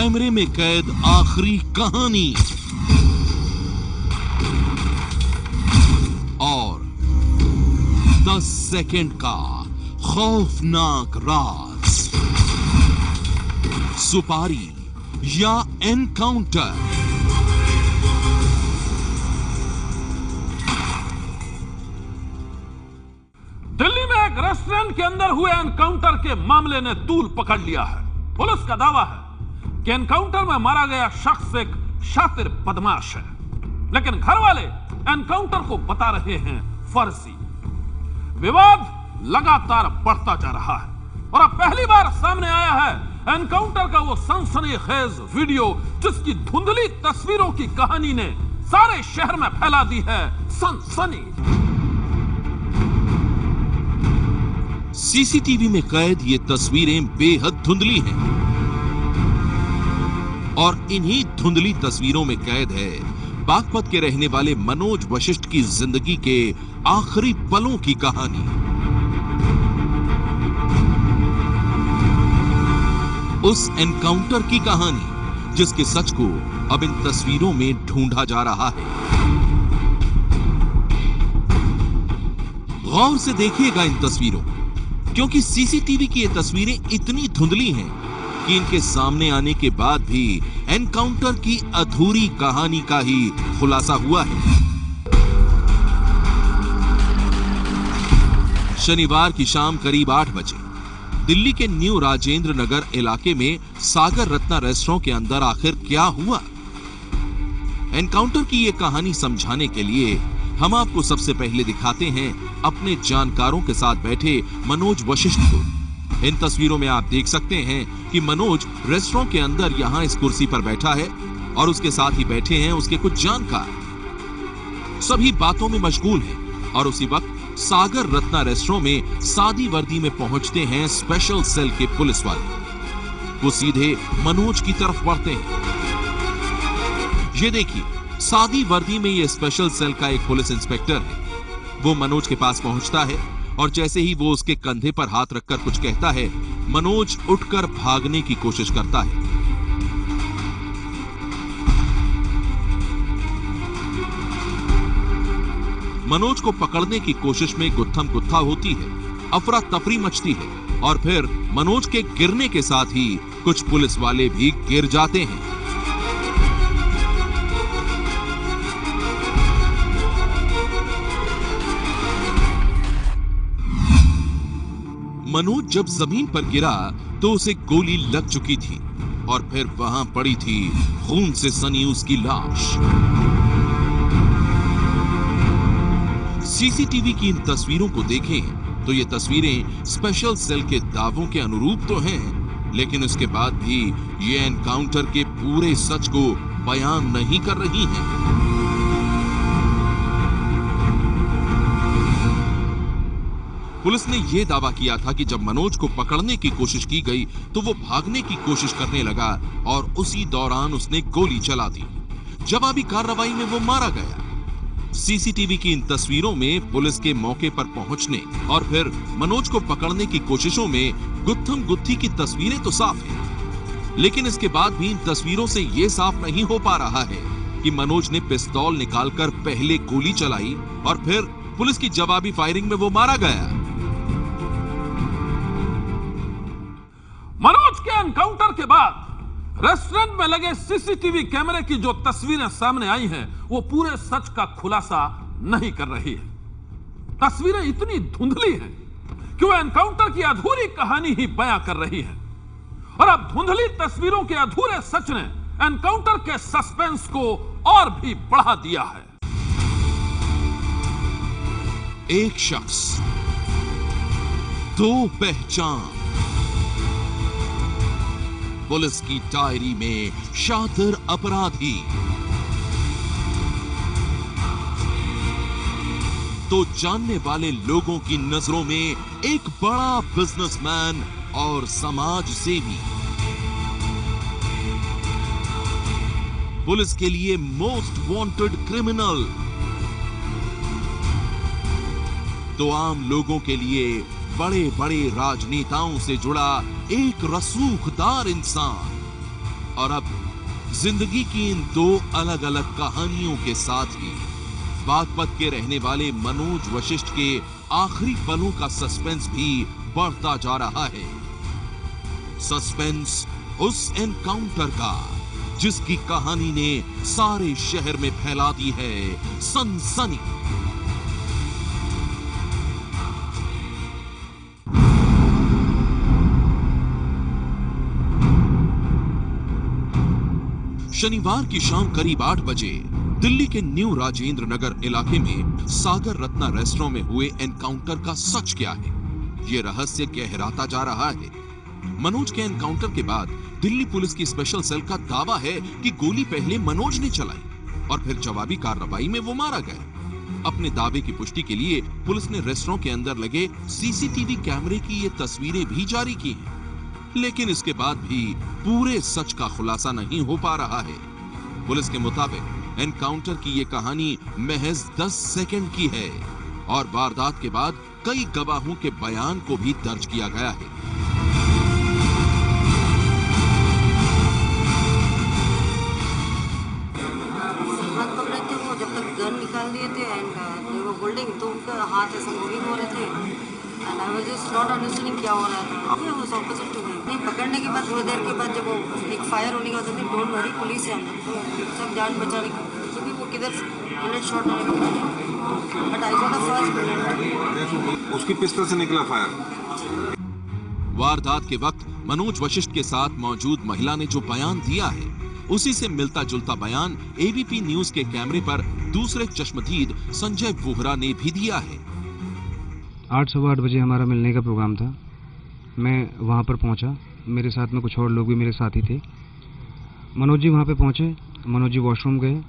कैमरे में कैद आखिरी कहानी और 10 सेकंड का खौफनाक राज। सुपारी या एनकाउंटर। दिल्ली में एक रेस्टोरेंट के अंदर हुए एनकाउंटर के मामले ने तूल पकड़ लिया है। पुलिस का दावा है कि एनकाउंटर में मारा गया शख्स एक शातिर बदमाश है, लेकिन घर वाले एनकाउंटर को बता रहे हैं फर्जी। विवाद लगातार बढ़ता जा रहा है और अब पहली बार सामने आया है एनकाउंटर का वो सनसनीखेज वीडियो, जिसकी धुंधली तस्वीरों की कहानी ने सारे शहर में फैला दी है सनसनी। सीसीटीवी में कैद ये तस्वीरें बेहद धुंधली हैं और इन्हीं धुंधली तस्वीरों में कैद है बागपत के रहने वाले मनोज वशिष्ठ की जिंदगी के आखिरी पलों की कहानी। उस एनकाउंटर की कहानी जिसके सच को अब इन तस्वीरों में ढूंढा जा रहा है। गौर से देखिएगा इन तस्वीरों, क्योंकि सीसीटीवी की ये तस्वीरें इतनी धुंधली हैं कि इनके सामने आने के बाद भी एनकाउंटर की अधूरी कहानी का ही खुलासा हुआ है। शनिवार की शाम करीब 8 बजे दिल्ली के न्यू राजेंद्र नगर इलाके में सागर रत्ना रेस्टोरेंट के अंदर आखिर क्या हुआ? एनकाउंटर की ये कहानी समझाने के लिए हम आपको सबसे पहले दिखाते हैं अपने जानकारों के साथ बैठे मनोज वशिष्ठ को। इन तस्वीरों में आप देख सकते हैं कि मनोज रेस्टोरेंट के अंदर यहां इस कुर्सी पर बैठा है और उसके साथ ही बैठे हैं उसके कुछ जानकार। सभी बातों में मशगूल हैं और उसी वक्त सागर रत्ना रेस्टोरेंट में सादी वर्दी में पहुंचते हैं स्पेशल सेल के पुलिस वाले। वो सीधे मनोज की तरफ बढ़ते हैं। ये देखिए, सादी वर्दी में ये स्पेशल सेल का एक पुलिस इंस्पेक्टर है। वो मनोज के पास पहुंचता है और जैसे ही वो उसके कंधे पर हाथ रखकर कुछ कहता है, मनोज उठकर भागने की कोशिश करता है। मनोज को पकड़ने की कोशिश में गुत्थम गुत्था होती है, अफरा तफरी मचती है और फिर मनोज के गिरने के साथ ही कुछ पुलिस वाले भी गिर जाते हैं। मनोज जब जमीन पर गिरा तो उसे गोली लग चुकी थी और फिर वहां पड़ी थी खून से सनी उसकी लाश। सीसीटीवी की इन तस्वीरों को देखें तो ये तस्वीरें स्पेशल सेल के दावों के अनुरूप तो हैं, लेकिन उसके बाद भी ये एनकाउंटर के पूरे सच को बयान नहीं कर रही हैं। पुलिस ने यह दावा किया था कि जब मनोज को पकड़ने की कोशिश की गई तो वो भागने की कोशिश करने लगा और उसी दौरान उसने गोली चला दी। जवाबी कार्रवाई में वो मारा गया। सीसीटीवी की इन तस्वीरों में पुलिस के मौके पर पहुंचने और फिर मनोज को पकड़ने की कोशिशों में गुत्थम गुत्थी की तस्वीरें तो साफ हैं, लेकिन इसके बाद भी इन तस्वीरों से यह साफ नहीं हो पा रहा है कि मनोज ने पिस्तौल निकालकर पहले गोली चलाई और फिर पुलिस की जवाबी फायरिंग में वो मारा गया। मनोज के एनकाउंटर के बाद रेस्टोरेंट में लगे सीसीटीवी कैमरे की जो तस्वीरें सामने आई हैं, वो पूरे सच का खुलासा नहीं कर रही है। तस्वीरें इतनी धुंधली हैं कि वो एनकाउंटर की अधूरी कहानी ही बयां कर रही है और अब धुंधली तस्वीरों के अधूरे सच ने एनकाउंटर के सस्पेंस को और भी बढ़ा दिया है। एक शख्स, दो पहचान। पुलिस की डायरी में शातिर अपराधी तो जानने वाले लोगों की नजरों में एक बड़ा बिजनेसमैन और समाज सेवी। पुलिस के लिए मोस्ट वांटेड क्रिमिनल तो आम लोगों के लिए बड़े बड़े राजनेताओं से जुड़ा एक रसूखदार इंसान। और अब जिंदगी की इन दो अलग अलग कहानियों के साथ ही बागपत के रहने वाले मनोज वशिष्ठ के आखिरी पलों का सस्पेंस भी बढ़ता जा रहा है। सस्पेंस उस एनकाउंटर का जिसकी कहानी ने सारे शहर में फैला दी है सनसनी। शनिवार की शाम करीब 8 बजे दिल्ली के न्यू राजेंद्र नगर इलाके में सागर रत्ना रेस्टोरेंट में हुए एनकाउंटर का सच क्या है, ये रहस्य गहराता जा रहा है। मनोज के एनकाउंटर के बाद दिल्ली पुलिस की स्पेशल सेल का दावा है कि गोली पहले मनोज ने चलाई और फिर जवाबी कार्रवाई में वो मारा गया। अपने दावे की पुष्टि के लिए पुलिस ने रेस्टोरेंट के अंदर लगे सीसीटीवी कैमरे की ये तस्वीरें भी जारी की हैं। लेकिन इसके बाद भी पूरे सच का खुलासा नहीं हो पा रहा है। पुलिस के मुताबिक एनकाउंटर की ये कहानी महज 10 सेकंड की है और वारदात के बाद कई गवाहों के बयान को भी दर्ज किया गया है। हाथ पकड़े थे वो, जब तक गन निकाल दिए थे एंड वो होल्डिंग, तो उनका हाथ ऐसा मूविंग हो रहे थे and I was just not understanding क्या हो रहा था। ये वो ऑपोजिट टू मी। नहीं, पकड़ने के बाद थोड़ी देर के बाद जब वो एक फायर होने के बाद डोंट वरी, पुलिस है हम लोग, तो सब जान बचाने क्योंकि वो किधर बुलेट शॉट होने का, but I got a first bullet. उसकी पिस्टल से निकला फायर। वारदात के वक्त मनोज वशिष्ठ के साथ मौजूद महिला ने जो बयान दिया है उसी से मिलता जुलता बयान एबीपी न्यूज के कैमरे पर दूसरे चश्मदीद संजय वोहरा ने भी दिया है। 8 सवा 8 बजे हमारा मिलने का प्रोग्राम था। मैं वहाँ पर पहुँचा, मेरे साथ में कुछ और लोग भी मेरे साथ ही थे। मनोज जी वहाँ पे पहुँचे, मनोज जी वॉशरूम गए,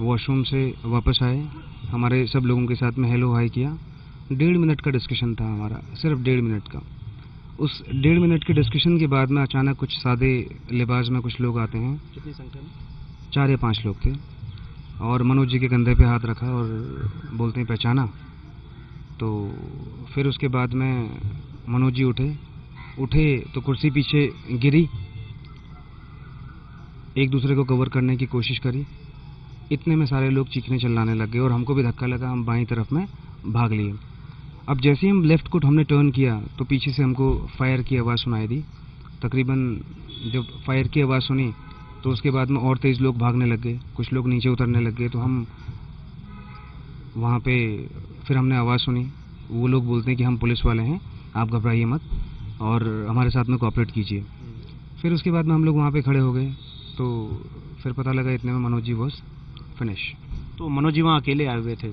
वॉशरूम से वापस आए, हमारे सब लोगों के साथ में हेलो हाई किया। 1.5 मिनट का डिस्कशन था हमारा, सिर्फ 1.5 मिनट का। उस 1.5 मिनट के डिस्कशन के बाद में अचानक कुछ सादे लिबास में कुछ लोग आते हैं। कितनी संख्या में? 4 या 5 लोग थे और मनोज जी के कंधे पे हाथ रखा और बोलते हैं पहचाना। तो फिर उसके बाद में मनोज जी उठे तो कुर्सी पीछे गिरी, एक दूसरे को कवर करने की कोशिश करी। इतने में सारे लोग चीखने चिल्लाने लग गए और हमको भी धक्का लगा, हम बाईं तरफ में भाग लिए। अब जैसे ही हम लेफ्ट को हमने टर्न किया तो पीछे से हमको फायर की आवाज़ सुनाई दी। तकरीबन जब फायर की आवाज़ सुनी तो उसके बाद में और तेज़ लोग भागने लग गए, कुछ लोग नीचे उतरने लग गए। तो हम वहाँ पे फिर हमने आवाज़ सुनी, वो लोग बोलते हैं कि हम पुलिस वाले हैं, आप घबराइए मत और हमारे साथ में कोऑपरेट कीजिए। फिर उसके बाद में हम लोग वहाँ पे खड़े हो गए तो फिर पता लगा इतने में मनोज जी वॉज फिनिश। तो मनोज जी वहाँ अकेले आए हुए थे?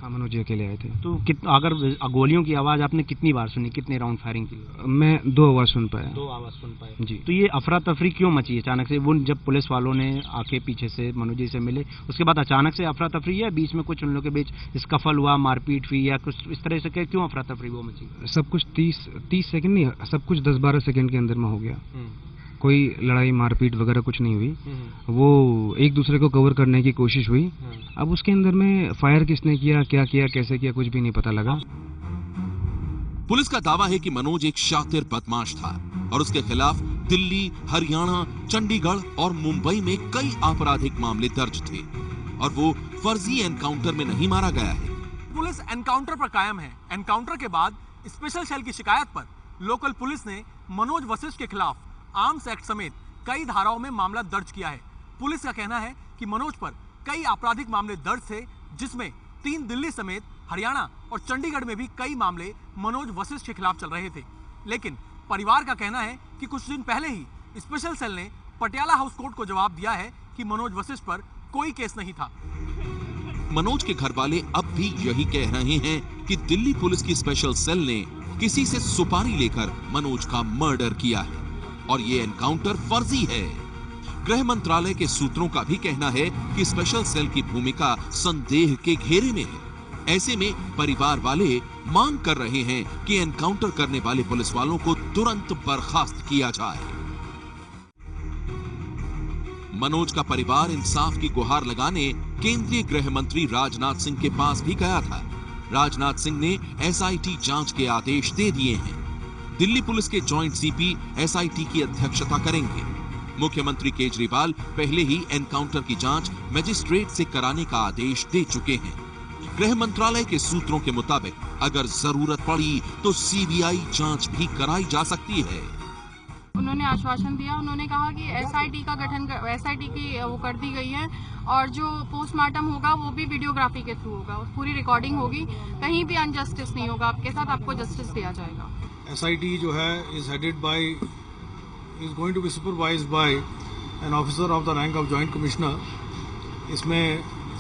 हाँ, मनोज जी अकेले आए थे। तो अगर गोलियों की आवाज़ आपने कितनी बार सुनी, कितने राउंड फायरिंग की? मैं 2 आवाज़ सुन पाया। 2 आवाज़ सुन पाए जी। तो ये अफरा तफरी क्यों मची अचानक से? वो जब पुलिस वालों ने आके पीछे से मनोज जी से मिले उसके बाद अचानक से अफरा तफरी है, बीच में कुछ उन लोगों के बीच स्कफल हुआ, मारपीट हुई या कुछ इस तरह से? क्यों अफरा तफरी वो मची? सब कुछ 30 सेकंड नहीं, सब कुछ 10-12 सेकंड के अंदर में हो गया। कोई लड़ाई मारपीट वगैरह कुछ नहीं हुई, वो एक दूसरे को कवर करने की कोशिश हुई। अब उसके अंदर में फायर किसने किया, क्या किया, कैसे किया, कुछ भी नहीं पता लगा। पुलिस का दावा है कि मनोज एक शातिर बदमाश था और उसके खिलाफ दिल्ली, हरियाणा, चंडीगढ़ और मुंबई में कई आपराधिक मामले दर्ज थे और वो फर्जी एनकाउंटर में नहीं मारा गया है। पुलिस एनकाउंटर पर कायम है। एनकाउंटर के बाद स्पेशल सेल की शिकायत पर लोकल पुलिस ने मनोज वशिष्ठ के खिलाफ आर्म्स एक्ट समेत कई धाराओं में मामला दर्ज किया है। पुलिस का कहना है कि मनोज पर कई आपराधिक मामले दर्ज थे, जिसमें 3 दिल्ली समेत हरियाणा और चंडीगढ़ में भी कई मामले मनोज वशिष्ठ के खिलाफ चल रहे थे। लेकिन परिवार का कहना है कि कुछ दिन पहले ही स्पेशल सेल ने पटियाला हाउस कोर्ट को जवाब दिया है कि मनोज वशिष्ठ पर कोई केस नहीं था। मनोज के घर वाले अब भी यही कह रहे हैं कि दिल्ली पुलिस की स्पेशल सेल ने किसी से सुपारी लेकर मनोज का मर्डर किया है और ये एनकाउंटर फर्जी है। गृह मंत्रालय के सूत्रों का भी कहना है कि स्पेशल सेल की भूमिका संदेह के घेरे में है। ऐसे में परिवार वाले मांग कर रहे हैं कि एनकाउंटर करने वाले पुलिस वालों को तुरंत बर्खास्त किया जाए। मनोज का परिवार इंसाफ की गुहार लगाने केंद्रीय गृह मंत्री राजनाथ सिंह के पास भी गया था। राजनाथ सिंह ने एसआईटी जांच के आदेश दे दिए हैं। दिल्ली पुलिस के जॉइंट सीपी एसआईटी की अध्यक्षता करेंगे। मुख्यमंत्री केजरीवाल पहले ही एनकाउंटर की जांच मजिस्ट्रेट से कराने का आदेश दे चुके हैं। गृह मंत्रालय के सूत्रों के मुताबिक अगर जरूरत पड़ी तो सीबीआई जांच भी कराई जा सकती है। उन्होंने आश्वासन दिया, उन्होंने कहा कि एसआईटी का गठन एसआईटी की वो कर दी गई है और जो पोस्टमार्टम होगा वो भी वीडियोग्राफी के थ्रू होगा, पूरी रिकॉर्डिंग होगी, कहीं भी अनजस्टिस नहीं होगा, आपके साथ आपको जस्टिस दिया जाएगा। एसआईटी जो है is going to be supervised by an officer of the rank of joint commissioner। इसमें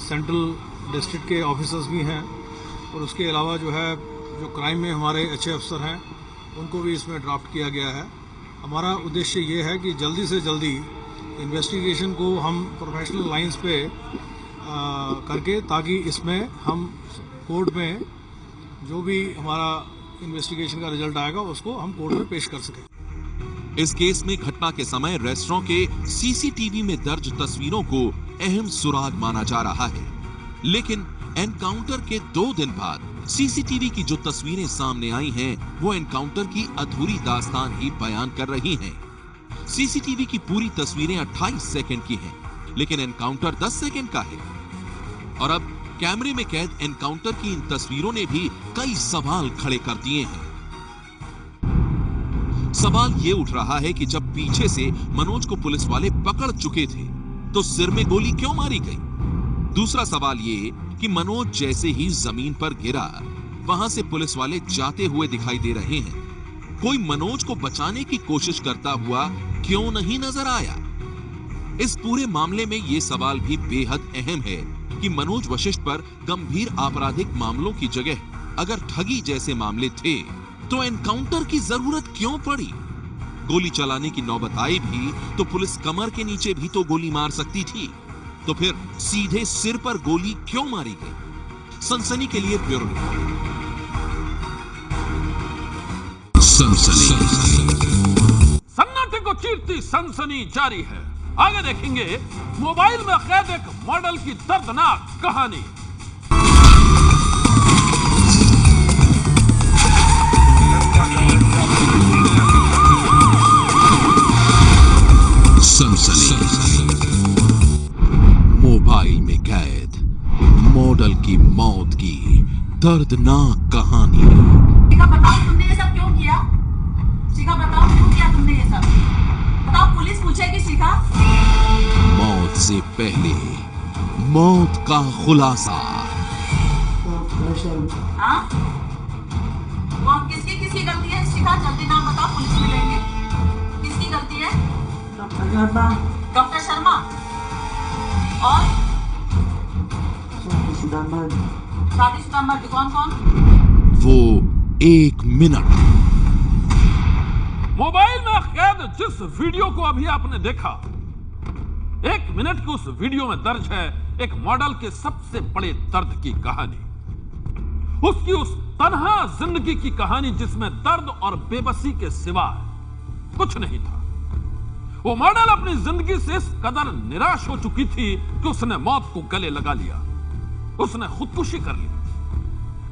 सेंट्रल डिस्ट्रिक्ट के ऑफिसर्स भी हैं और उसके अलावा जो क्राइम में हमारे अच्छे अफसर हैं उनको भी इसमें ड्राफ्ट किया गया है। हमारा उद्देश्य ये है कि जल्दी से जल्दी इन्वेस्टिगेशन को हम प्रोफेशनल लाइंस पे करके, ताकि इसमें हम कोर्ट में जो भी हमारा इन्वेस्टिगेशन का रिजल्ट आएगा उसको हम कोर्ट में पेश कर सकें। इस केस में घटना के समय रेस्टोरेंट के सीसीटीवी में दर्ज तस्वीरों को अहम सुराग माना जा रहा है, लेकिन एनकाउंटर के 2 दिन बाद सीसीटीवी की जो तस्वीरें सामने आई हैं, वो एनकाउंटर की अधूरी दास्तान ही बयान कर रही हैं। सीसीटीवी की पूरी तस्वीरें 28 सेकंड की हैं, लेकिन एनकाउंटर 10 सेकंड का है। और अब कैमरे में कैद एनकाउंटर की इन तस्वीरों ने भी कई सवाल खड़े कर दिए हैं। सवाल ये उठ रहा है कि जब पीछे से मनोज को पुलिस वाले पकड़ चुके थे तो सिर में गोली क्यों मारी गई? दूसरा सवाल ये कि मनोज जैसे ही जमीन पर गिरा, वहां से पुलिस वाले जाते हुए दिखाई दे रहे हैं। कोई मनोज को बचाने की कोशिश करता हुआ क्यों नहीं नजर आया? इस पूरे मामले में ये सवाल भी बेहद अहम है कि मनोज वशिष्ठ पर गंभीर आपराधिक मामलों की जगह अगर ठगी जैसे मामले थे तो एनकाउंटर की जरूरत क्यों पड़ी? गोली चलाने की नौबत आई भी तो पुलिस कमर के नीचे भी तो गोली मार सकती थी, तो फिर सीधे सिर पर गोली क्यों मारी गई? सनसनी के लिए ब्यूरो रिपोर्ट। सन्नाटे को चीरती सनसनी जारी है। आगे देखेंगे मोबाइल में कैद एक मॉडल की दर्दनाक कहानी। मोबाइल में कैद मॉडल की मौत की दर्दनाक कहानी। शिखा बताओ तुमने ये सब क्यों किया? शिखा बताओ क्यों किया तुमने ये सब? बताओ, पुलिस पूछेगी शिखा। मौत से पहले मौत का खुलासा। हाँ? कौन किसकी गलती है? शिखा जल्दी नाम बताओ, पुलिस मिलेंगे। किसकी गलती है? डॉक्टर शर्मा। और शादीशुदा मर्द कौन कौन? वो 1 मिनट। मोबाइल में कैद जिस वीडियो को अभी आपने देखा, 1 मिनट की उस वीडियो में दर्ज है एक मॉडल के सबसे बड़े दर्द की कहानी। उसकी उस तन्हा जिंदगी की कहानी जिसमें दर्द और बेबसी के सिवा कुछ नहीं था। वो मॉडल अपनी जिंदगी से इस कदर निराश हो चुकी थी कि उसने मौत को गले लगा लिया। उसने खुदकुशी कर ली,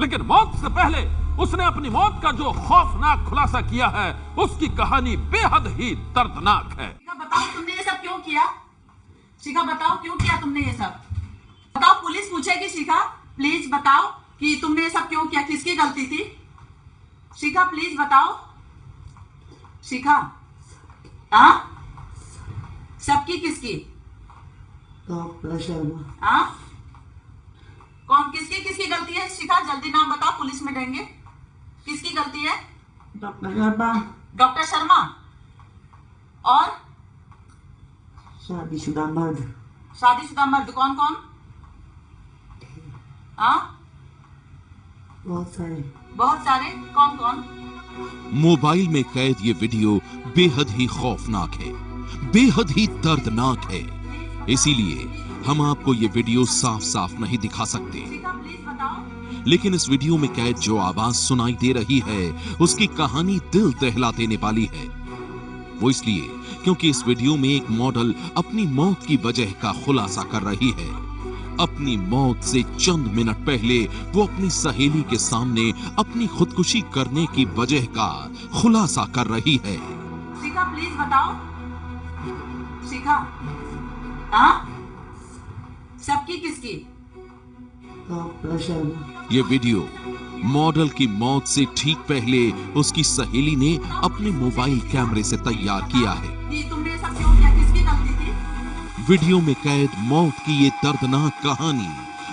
लेकिन मौत से पहले उसने अपनी मौत का जो खौफनाक खुलासा किया है, उसकी कहानी बेहद ही दर्दनाक है। शिखा बताओ तुमने ये सब क्यों किया? शिखा बताओ क्यों किया तुमने ये सब? बताओ, पुलिस पूछेगी शिखा। प्लीज बताओ कि तुमने ये सब क्यों किया, किसकी गलती थी? शिखा प्लीज बताओ। शिखा, हाँ? सबकी किसकी? हाँ? कौन किसकी गलती है? शिखा जल्दी नाम बताओ, पुलिस में देंगे। किसकी गलती है? डॉक्टर शर्मा। और शादीशुदा मर्द कौन कौन? हाँ? बहुत सारे कौन कौन? मोबाइल में कैद ये वीडियो बेहद ही खौफनाक है, बेहद ही दर्दनाक है। इसीलिए हम आपको ये वीडियो साफ साफ नहीं दिखा सकते, लेकिन इस वीडियो में कैद जो आवाज सुनाई दे रही है उसकी कहानी दिल दहला देने वाली है। वो इसलिए क्योंकि इस वीडियो में एक मॉडल अपनी मौत की वजह का खुलासा कर रही है। अपनी मौत से चंद मिनट पहले वो अपनी सहेली के सामने अपनी खुदकुशी करने की वजह का खुलासा कर रही है। शिखा प्लीज बताओ। शिखा? हाँ, सबकी किसकी? ये वीडियो मॉडल की मौत से ठीक पहले उसकी सहेली ने अपने मोबाइल कैमरे से तैयार किया है। कि तुमने ये सब क्यों किया? किसकी गलती थी? वीडियो में कैद मौत की ये दर्दनाक कहानी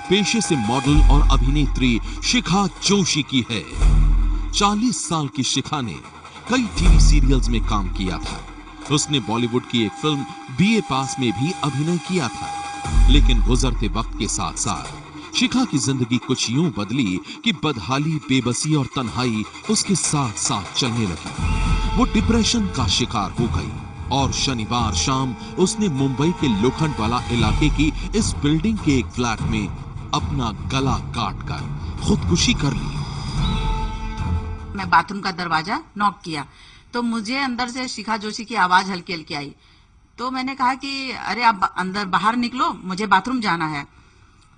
पेशे से मॉडल और अभिनेत्री शिखा जोशी की है। 40 साल की शिखा ने कई टीवी सीरियल्स में काम किया था। उसने बॉलीवुड की एक फिल्म बीए पास में भी अभिनय किया था, लेकिन गुजरते वक्त के साथ साथ शिखा की जिंदगी कुछ यूं बदली कि बदहाली, बेबसी और तन्हाई उसके साथ साथ चलने लगी। वो डिप्रेशन का शिकार हो गई और शनिवार शाम उसने मुंबई के लोखंडवाला इलाके की इस बिल्डिंग के एक फ्लैट में अपना गला काटकर खुदकुशी कर ली। मैं बाथरूम का दरवाजा नॉक किया तो मुझे अंदर से शिखा जोशी की आवाज हल्की हल्की आई। तो मैंने कहा कि अरे आप अंदर बाहर निकलो, मुझे बाथरूम जाना है।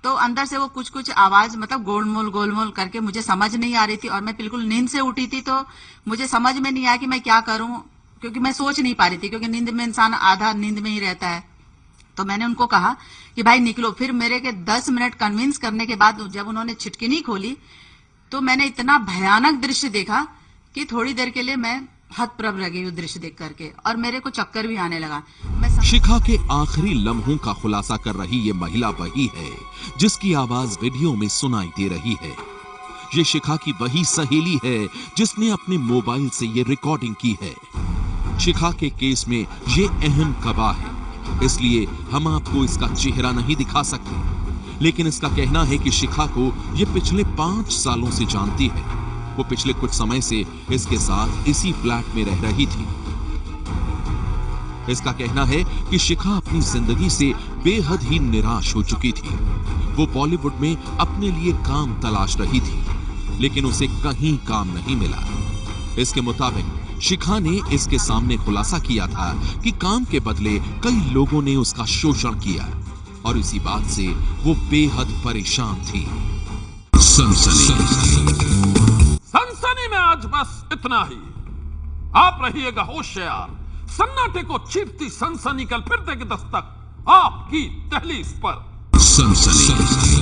तो अंदर से वो कुछ कुछ आवाज मतलब गोलमोल करके मुझे समझ नहीं आ रही थी और मैं बिल्कुल नींद से उठी थी, तो मुझे समझ में नहीं आया कि मैं क्या करूं, क्योंकि मैं सोच नहीं पा रही थी, क्योंकि नींद में इंसान आधा नींद में ही रहता है। तो मैंने उनको कहा कि भाई निकलो। फिर मेरे के 10 मिनट कन्विंस करने के बाद जब उन्होंने छिटकिनी खोली तो मैंने इतना भयानक दृश्य देखा कि थोड़ी देर के लिए मैं हतप्रभ रह गई उस दृश्य देख करके और मेरे को चक्कर भी आने लगा। शिखा के आखिरी लम्हों का खुलासा कर रही ये महिला वही है जिसकी आवाज वीडियो में सुनाई दे रही है। ये शिखा की वही सहेली है जिसने अपने मोबाइल से ये रिकॉर्डिंग की है। शिखा के केस में ये अहम गवाह है, इसलिए हम आपको इसका चेहरा नहीं दिखा सकते, लेकिन इसका कहना है कि शिखा को ये पिछले 5 सालों से जानती है। वो पिछले कुछ समय से इसके साथ इसी फ्लैट में रह रही थी। इसका कहना है कि शिखा अपनी जिंदगी से बेहद ही निराश हो चुकी थी। वो बॉलीवुड में अपने लिए काम तलाश रही थी, लेकिन उसे कहीं काम नहीं मिला। इसके मुताबिक शिखा ने इसके सामने खुलासा किया था कि काम के बदले कई लोगों ने उसका शोषण किया और इसी बात से वो बेहद परेशान थी। सनसनी में आज बस इतना ही। आप रहिएगा होशियार। सन्नाटे को चीरती सनसनी कल फिर देगी दस्तक आपकी दहलीज पर। सनसनी।